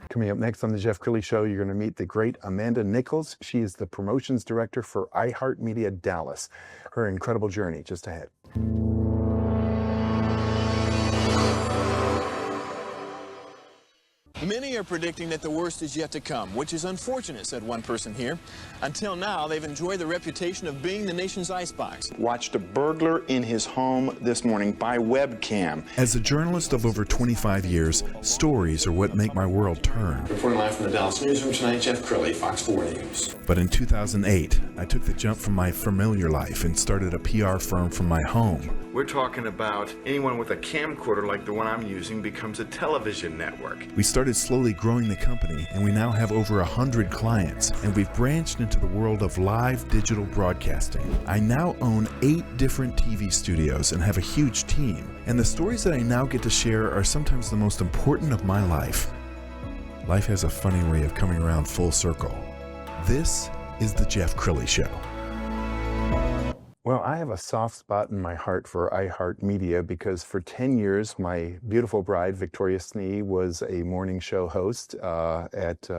Coming up next on the Jeff Crilley Show, you're going to meet the great Amanda Nichols. She is the promotions director for iHeart Media Dallas. Her incredible journey just ahead. Many are predicting that the worst is yet to come, which is unfortunate, said one person here. Until now, they've enjoyed the reputation of being the nation's icebox. Watched a burglar in his home this morning by webcam. As a journalist of over 25 years, stories are what make my world turn. Reporting live from the Dallas newsroom tonight, Jeff Crilley, Fox 4 News. But in 2008, I took the jump from my familiar life and started a PR firm from my home. We're talking about anyone with a camcorder like the one I'm using becomes a television network. We started slowly growing the company, and we now have over 100 clients, and we've branched into the world of live digital broadcasting. I now own 8 different TV studios and have a huge team, and the stories that I now get to share are sometimes the most important of my life. Life has a funny way of coming around full circle. This is the Jeff Crilley Show. Well, I have a soft spot in my heart for iHeart Media because for 10 years, my beautiful bride, Victoria Snee, was a morning show host at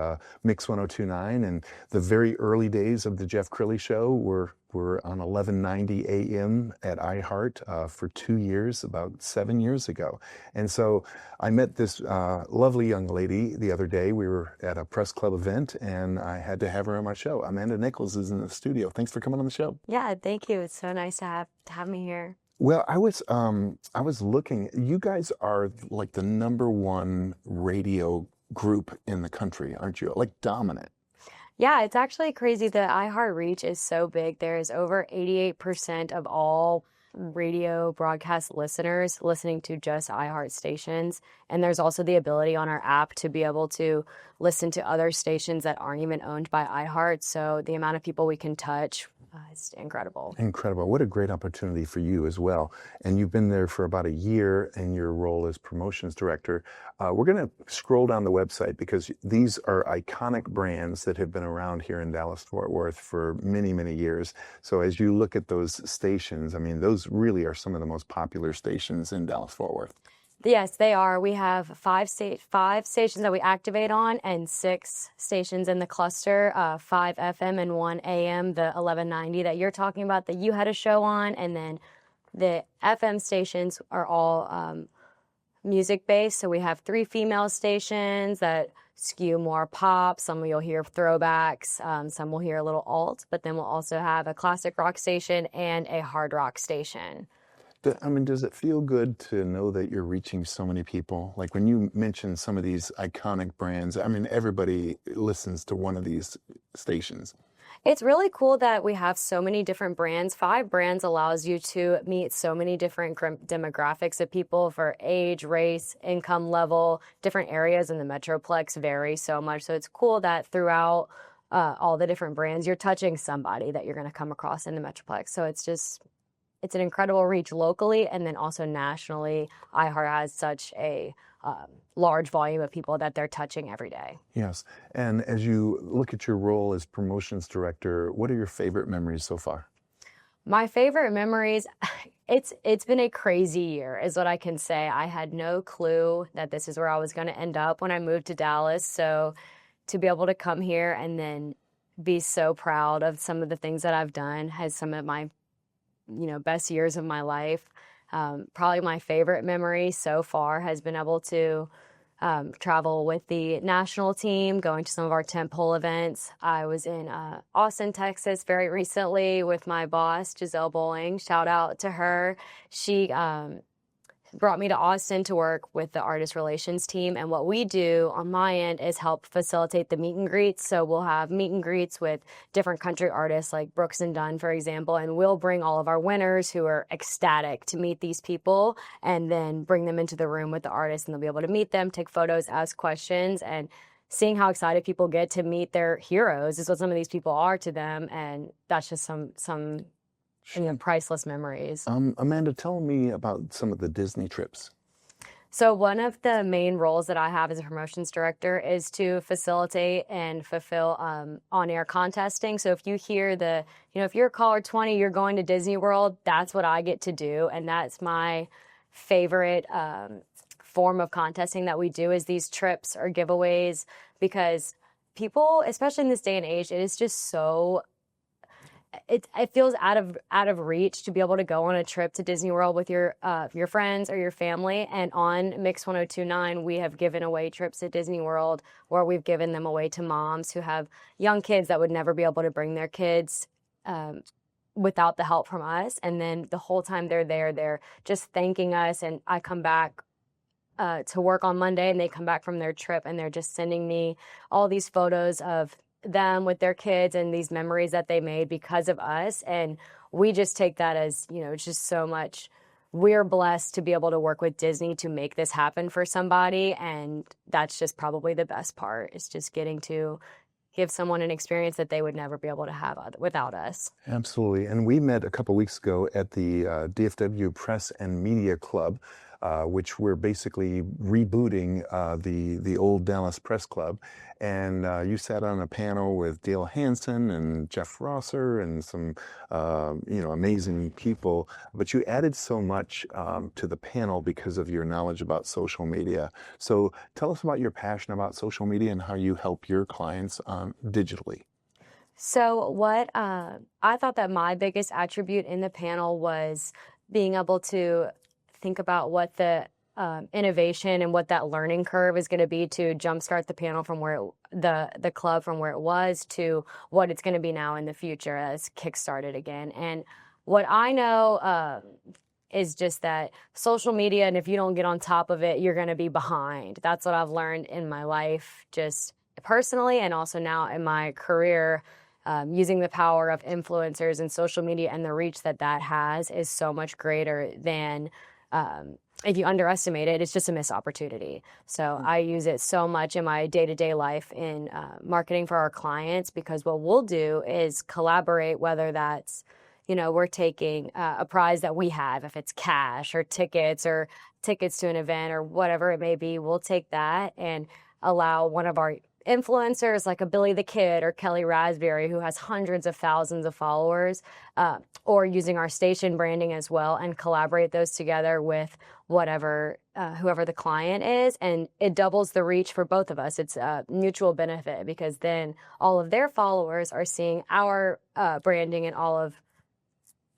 Mix 102.9. And the very early days of the Jeff Crilley Show were on 1190 AM at iHeart for 2 years, about 7 years ago. And so I met this lovely young lady the other day. We were at a press club event, and I had to have her on my show. Amanda Nichols is in the studio. Thanks for coming on the show. Yeah, thank you. It's so nice to have me here. Well, I was looking. You guys are like the #1 radio group in the country, aren't you? Like dominant. Yeah, it's actually crazy. The iHeart reach is so big. There is over 88% of all radio broadcast listeners listening to just iHeart stations. And there's also the ability on our app to be able to listen to other stations that aren't even owned by iHeart. So the amount of people we can touch is incredible. Incredible. What a great opportunity for you as well. And you've been there for about a year in your role as promotions director. We're going to scroll down the website because these are iconic brands that have been around here in Dallas-Fort Worth for many, many years. So as you look at those stations, I mean, those really are some of the most popular stations in Dallas-Fort Worth. Yes, they are. We have five stations that we activate on and 6 stations in the cluster, 5 FM and 1 AM, the 1190 that you're talking about that you had a show on. And then the FM stations are all music-based. So we have 3 female stations that skew more pop. Some you'll hear throwbacks. Some will hear a little alt. But then we'll also have a classic rock station and a hard rock station. I mean, does it feel good to know that you're reaching so many people? Like when you mention some of these iconic brands, I mean, everybody listens to one of these stations. It's really cool that we have so many different brands. 5 brands allows you to meet so many different demographics of people for age, race, income level. Different areas in the Metroplex vary so much. So it's cool that throughout all the different brands, you're touching somebody that you're going to come across in the Metroplex. So it's an incredible reach locally, and then also nationally. iHeart has such a large volume of people that they're touching every day. Yes. And as you look at your role as promotions director, what are your favorite memories so far? My favorite memories, it's been a crazy year is what I can say. I had no clue that this is where I was going to end up when I moved to Dallas. So to be able to come here and then be so proud of some of the things that I've done has some of my best years of my life. Probably my favorite memory so far has been able to travel with the national team, going to some of our tentpole events. I was in Austin, Texas very recently with my boss, Giselle Bowling. Shout out to her. She brought me to Austin to work with the artist relations team. And what we do on my end is help facilitate the meet and greets. So we'll have meet and greets with different country artists like Brooks and Dunn, for example, and we'll bring all of our winners who are ecstatic to meet these people and then bring them into the room with the artists, and they'll be able to meet them, take photos, ask questions, and seeing how excited people get to meet their heroes is what some of these people are to them. And that's just some priceless memories. Amanda, tell me about some of the Disney trips. So one of the main roles that I have as a promotions director is to facilitate and fulfill on-air contesting. So if you hear if you're caller 20, you're going to Disney World, that's what I get to do. And that's my favorite form of contesting that we do is these trips or giveaways, because people, especially in this day and age, it is just so it feels out of reach to be able to go on a trip to Disney World with your friends or your family. And on Mix 1029, we have given away trips to Disney World, where we've given them away to moms who have young kids that would never be able to bring their kids without the help from us. And then the whole time they're there, they're just thanking us. And I come back to work on Monday, and they come back from their trip, and they're just sending me all these photos of them with their kids and these memories that they made because of us. And we just take that as, it's just so much. We're blessed to be able to work with Disney to make this happen for somebody. And that's just probably the best part, is just getting to give someone an experience that they would never be able to have without us. Absolutely. And we met a couple weeks ago at the DFW Press and Media Club, which we're basically rebooting the old Dallas Press Club. And you sat on a panel with Dale Hansen and Jeff Rosser and some amazing people. But you added so much to the panel because of your knowledge about social media. So tell us about your passion about social media and how you help your clients digitally. So what I thought that my biggest attribute in the panel was being able to think about what the innovation and what that learning curve is going to be to jumpstart the panel from where the club from where it was to what it's going to be now in the future as kickstarted again. And what I know is just that social media, and if you don't get on top of it, you're going to be behind. That's what I've learned in my life, just personally, and also now in my career. Using the power of influencers and social media and the reach that has is so much greater than if you underestimate it, it's just a missed opportunity. So I use it so much in my day-to-day life in marketing for our clients, because what we'll do is collaborate, whether that's, we're taking a prize that we have, if it's cash or tickets to an event or whatever it may be, we'll take that and allow one of our influencers like a Billy the Kid or Kelly Raspberry, who has hundreds of thousands of followers, or using our station branding as well, and collaborate those together with whoever the client is. And it doubles the reach for both of us. It's a mutual benefit, because then all of their followers are seeing our branding and all of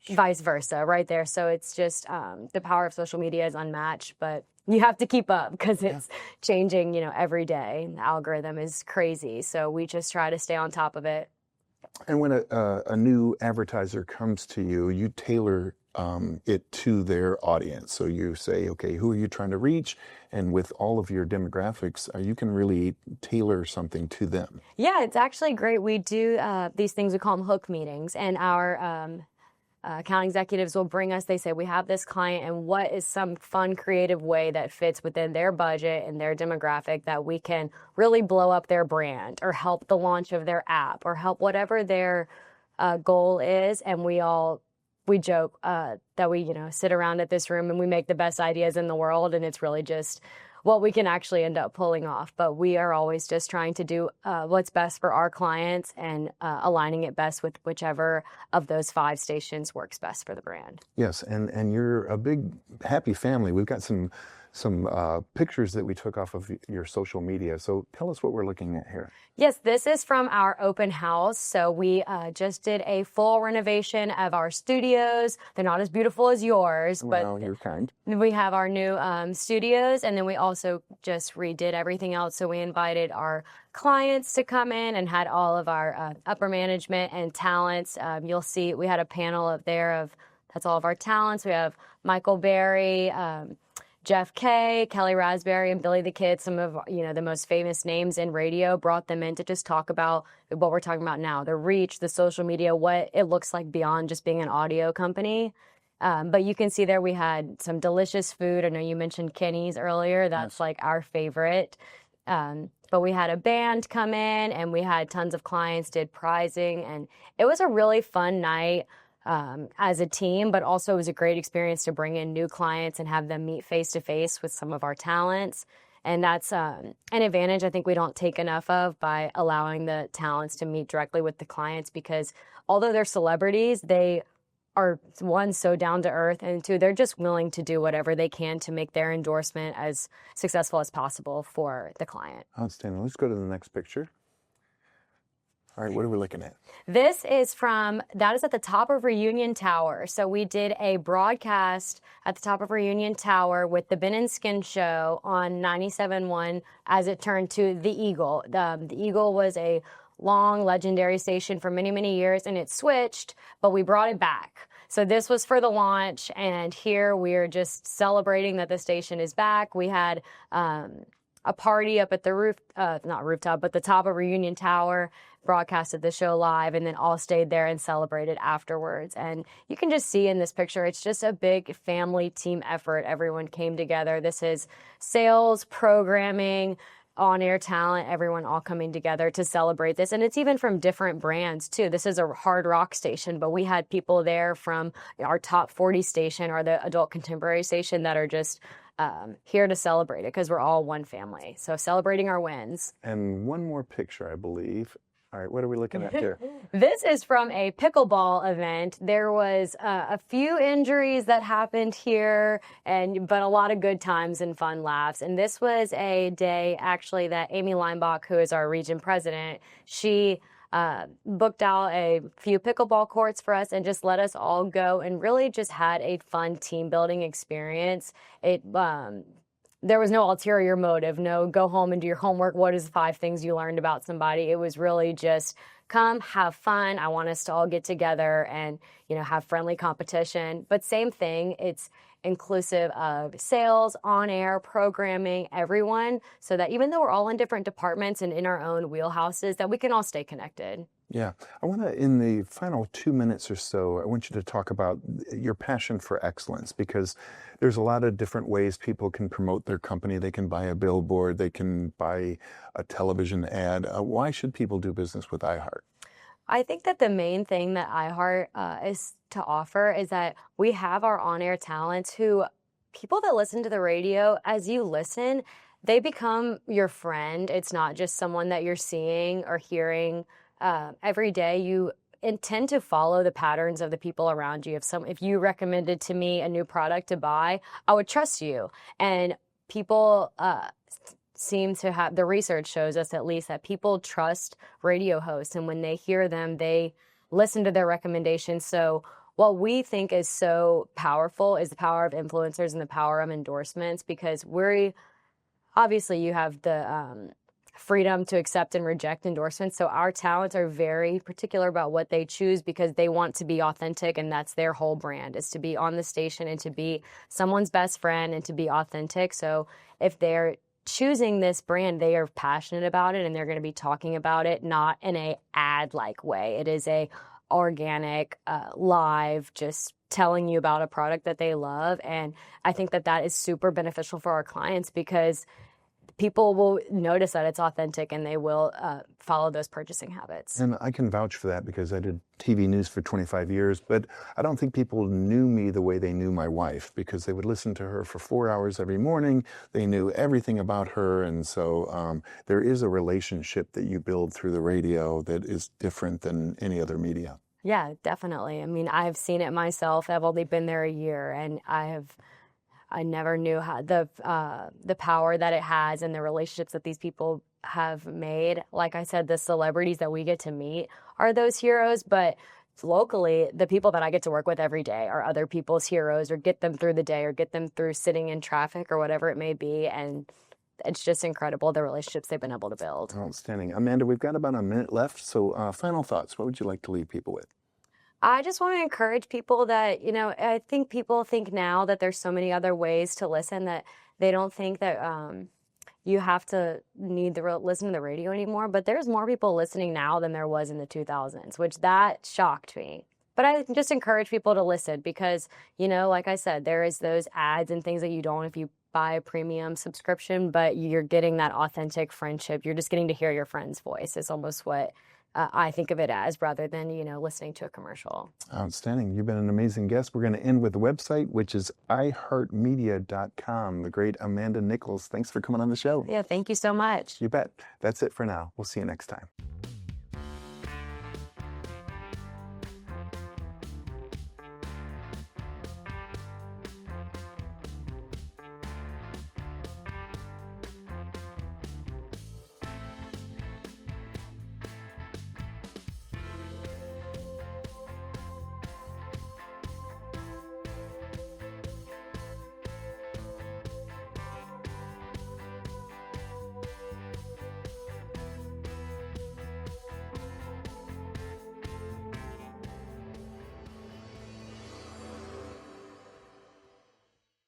vice versa right there. So it's just the power of social media is unmatched, but you have to keep up because it's changing, every day. The algorithm is crazy. So we just try to stay on top of it. And when a new advertiser comes to you, you tailor it to their audience. So you say, okay, who are you trying to reach? And with all of your demographics, you can really tailor something to them. Yeah, it's actually great. We do these things, we call them hook meetings, and our account executives will bring us, they say, we have this client, and what is some fun, creative way that fits within their budget and their demographic that we can really blow up their brand or help the launch of their app or help whatever their goal is. And we joke that we, sit around at this room and we make the best ideas in the world, and it's really just what we can actually end up pulling off. But we are always just trying to do what's best for our clients and aligning it best with whichever of those 5 stations works best for the brand. Yes, and you're a big, happy family. We've got some pictures that we took off of your social media. So tell us what we're looking at here. Yes, this is from our open house. So we just did a full renovation of our studios. They're not as beautiful as yours, Well, but you're kind. we have our new studios, and then we also just redid everything else. So we invited our clients to come in and had all of our upper management and talents. You'll see we had a panel up there of that's all of our talents. We have Michael Berry, Jeff K, Kelly Raspberry, and Billy the Kid, some of the most famous names in radio, brought them in to just talk about what we're talking about now, the reach, the social media, what it looks like beyond just being an audio company. But you can see there we had some delicious food. I know you mentioned Kenny's earlier. That's like our favorite. But we had a band come in, and we had tons of clients, did prizing, and it was a really fun night. As a team, but also it was a great experience to bring in new clients and have them meet face to face with some of our talents. And that's an advantage I think we don't take enough of by allowing the talents to meet directly with the clients, because although they're celebrities, they are, one, so down to earth, and two, they're just willing to do whatever they can to make their endorsement as successful as possible for the client. Outstanding. Let's go to the next picture. All right, what are we looking at? That is at the top of Reunion Tower. So we did a broadcast at the top of Reunion Tower with the Ben and Skin Show on 97.1 as it turned to the Eagle. The Eagle was a long legendary station for many, many years, and it switched, but we brought it back. So this was for the launch, and here we're just celebrating that the station is back. We had a party up at the not rooftop, but the top of Reunion Tower, broadcasted the show live, and then all stayed there and celebrated afterwards. And you can just see in this picture, it's just a big family team effort. Everyone came together. This is sales, programming, on-air talent, everyone all coming together to celebrate this. And it's even from different brands too. This is a hard rock station, but we had people there from our top 40 station or the adult contemporary station that are just here to celebrate it because we're all one family. So celebrating our wins. And one more picture, I believe. All right, what are we looking at here? This is from a pickleball event. There was a few injuries that happened here, but a lot of good times and fun laughs. And this was a day, actually, that Amy Leinbach, who is our region president, she booked out a few pickleball courts for us and just let us all go and really just had a fun team building experience. There was no ulterior motive, no go home and do your homework. What is 5 things you learned about somebody? It was really just come, have fun. I want us to all get together and, have friendly competition. But same thing, it's inclusive of sales, on-air, programming, everyone, so that even though we're all in different departments and in our own wheelhouses, that we can all stay connected. Yeah. I want to, in the final 2 minutes or so, I want you to talk about your passion for excellence, because there's a lot of different ways people can promote their company. They can buy a billboard, they can buy a television ad. Why should people do business with iHeart? I think that the main thing that iHeart is to offer is that we have our on-air talents who, people that listen to the radio, as you listen, they become your friend. It's not just someone that you're seeing or hearing every day. You intend to follow the patterns of the people around you. If you recommended to me a new product to buy, I would trust you. And people seem to have, the research shows us at least, that people trust radio hosts, and when they hear them, they listen to their recommendations. So what we think is so powerful is the power of influencers and the power of endorsements, because obviously you have the freedom to accept and reject endorsements. So our talents are very particular about what they choose because they want to be authentic, and that's their whole brand, is to be on the station and to be someone's best friend and to be authentic. So if they're choosing this brand, they are passionate about it and they're going to be talking about it, not in a ad-like way. It is a organic, live, just telling you about a product that they love. And I think that that is super beneficial for our clients because people will notice that it's authentic and they will follow those purchasing habits. And I can vouch for that because I did TV news for 25 years, but I don't think people knew me the way they knew my wife, because they would listen to her for 4 hours every morning. They knew everything about her. And so there is a relationship that you build through the radio that is different than any other media. Yeah, definitely. I mean, I've seen it myself. I've only been there a year, and I never knew how the power that it has and the relationships that these people have made. Like I said, the celebrities that we get to meet are those heroes, but locally, the people that I get to work with every day are other people's heroes, or get them through the day, or get them through sitting in traffic or whatever it may be. And it's just incredible, the relationships they've been able to build. Outstanding. Amanda, we've got about a minute left. So final thoughts. What would you like to leave people with? I just want to encourage people that, I think people think now that there's so many other ways to listen that they don't think that you have to listen to the radio anymore. But there's more people listening now than there was in the 2000s, which that shocked me. But I just encourage people to listen because, like I said, there is those ads and things that you don't if you buy a premium subscription, but you're getting that authentic friendship. You're just getting to hear your friend's voice. It's almost what I think of it as, rather than, listening to a commercial. Outstanding. You've been an amazing guest. We're going to end with the website, which is iHeartMedia.com. The great Amanda Nichols. Thanks for coming on the show. Yeah, thank you so much. You bet. That's it for now. We'll see you next time.